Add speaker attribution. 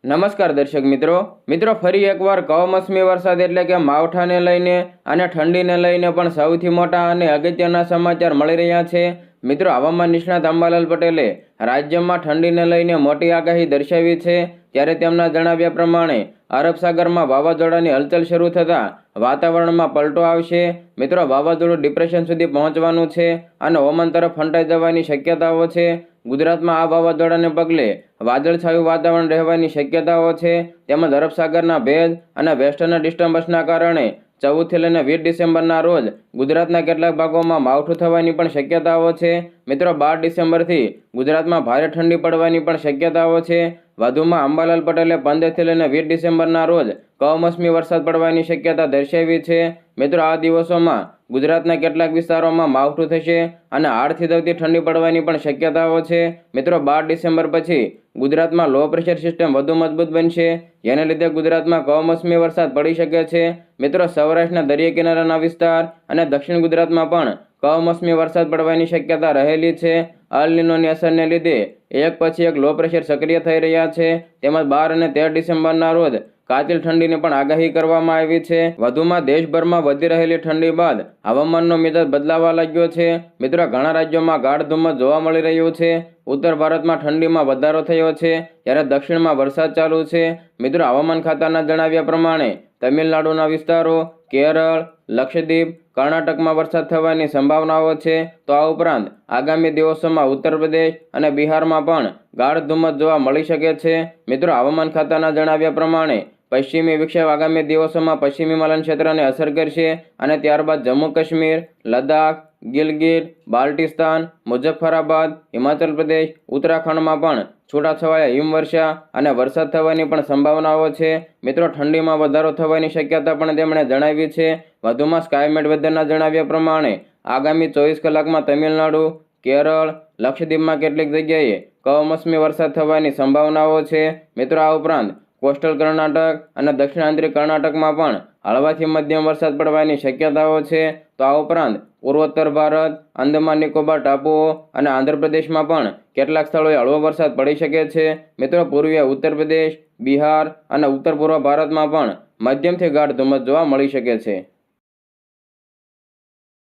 Speaker 1: નમસ્કાર દર્શક મિત્રો ફરી એકવાર કમોસમી વરસાદ એટલે કે માવઠાને લઈને અને ઠંડીને લઈને પણ સૌથી મોટા અને અગત્યના સમાચાર મળી રહ્યા છે। મિત્રો, હવામાન નિષ્ણાત અંબાલાલ પટેલે રાજ્યમાં ઠંડીને લઈને મોટી આગાહી દર્શાવી છે। ત્યારે તેમના જણાવ્યા પ્રમાણે અરબ સાગરમાં વાવાઝોડાની હલચલ શરૂ થતાં વાતાવરણમાં પલટો આવશે। મિત્રો, વાવાઝોડું ડિપ્રેશન સુધી પહોંચવાનું છે અને ઓમાન તરફ ફંટાઈ જવાની શક્યતાઓ છે। ગુજરાતમાં આ વાવાઝોડાને પગલે વાદળછાયું વાતાવરણ રહેવાની શક્યતાઓ છે। તેમજ અરબ સાગરના ભેજ અને વેસ્ટર્ન ડિસ્ટર્બન્સના કારણે 14 થી લઈને 20 ડિસેમ્બરના રોજ ગુજરાતના કેટલાક ભાગોમાં માવઠું થવાની પણ શક્યતાઓ છે। મિત્રો, 12 ડિસેમ્બરથી ગુજરાતમાં ભારે ઠંડી પડવાની પણ શક્યતાઓ છે। વધુમાં અંબાલાલ પટેલે 15 થી લઈને 20 ડિસેમ્બરના રોજ કમોસમી વરસાદ પડવાની શક્યતા દર્શાવી છે। મિત્રો, આ દિવસોમાં ગુજરાતના કેટલાક વિસ્તારોમાં માવઠું થશે અને હાડથી દવતી ઠંડી પડવાની પણ શક્યતાઓ છે। મિત્રો, 12 ડિસેમ્બર પછી ગુજરાતમાં લો પ્રેશર સિસ્ટમ વધુ મજબૂત બનશે, જેને લીધે ગુજરાતમાં કમોસમી વરસાદ પડી શકે છે। મિત્રો, સૌરાષ્ટ્રના દરિયા કિનારાના વિસ્તાર અને દક્ષિણ ગુજરાતમાં પણ કમોસમી વરસાદ પડવાની શક્યતા રહેલી છે। અલ નીનોની અસરને લીધે એક પછી એક લો પ્રેશર સક્રિય થઈ રહ્યા છે। તેમજ 12 અને 13 ડિસેમ્બરના રોજ કાતિલ ઠંડીની પણ આગાહી કરવામાં આવી છે। વધુમાં દેશભરમાં વધી રહેલી ઠંડી બાદ હવામાનનો મિજાજ બદલાવા લાગ્યો છે। મિત્રો, ઘણા રાજ્યોમાં ગાઢ ધુમ્મસ જોવા મળી રહ્યું છે। ઉત્તર ભારતમાં ઠંડીમાં વધારો થયો છે, જ્યારે દક્ષિણમાં વરસાદ ચાલુ છે। મિત્રો, હવામાન ખાતાના જણાવ્યા પ્રમાણે તમિલનાડુના વિસ્તારો, કેરળ, લક્ષદ્વીપ, કર્ણાટકમાં વરસાદ થવાની સંભાવનાઓ છે। તો આ ઉપરાંત આગામી દિવસોમાં ઉત્તર પ્રદેશ અને બિહારમાં પણ ગાઢ ધુમ્મસ જોવા મળી શકે છે। મિત્રો, હવામાન ખાતાના જણાવ્યા પ્રમાણે પશ્ચિમી વિક્ષેપ આગામી દિવસોમાં પશ્ચિમી હિમાલયન ક્ષેત્રને અસર કરશે અને ત્યારબાદ જમ્મુ કાશ્મીર, લદ્દાખ, ગિલગિટ, બાલ્ટિસ્તાન, મુઝફ્ફરાબાદ, હિમાચલ પ્રદેશ, ઉત્તરાખંડમાં પણ છૂટાછવાયા હિમવર્ષા અને વરસાદ થવાની પણ સંભાવનાઓ છે। મિત્રો, ઠંડીમાં વધારો થવાની શક્યતા પણ તેમણે જણાવી છે। વધુમાં સ્કાયમેટ વેધરના જણાવ્યા પ્રમાણે આગામી 24 કલાકમાં તમિલનાડુ, કેરળ, લક્ષદ્વીપમાં કેટલીક જગ્યાએ કમોસમી વરસાદ થવાની સંભાવનાઓ છે। મિત્રો, આ ઉપરાંત કોસ્ટલ કર્ણાટક અને દક્ષિણાંતરિક કર્ણાટકમાં પણ હળવાથી મધ્યમ વરસાદ પડવાની શક્યતાઓ છે। તો આ ઉપરાંત પૂર્વોત્તર ભારત, અંદમાન નિકોબાર ટાપુઓ અને આંધ્રપ્રદેશમાં પણ કેટલાક સ્થળોએ હળવો વરસાદ પડી શકે છે। મિત્રો, પૂર્વીય ઉત્તર પ્રદેશ, બિહાર અને ઉત્તર પૂર્વ ભારતમાં પણ મધ્યમથી ગાઢ ધુમ્મસ જોવા મળી શકે છે।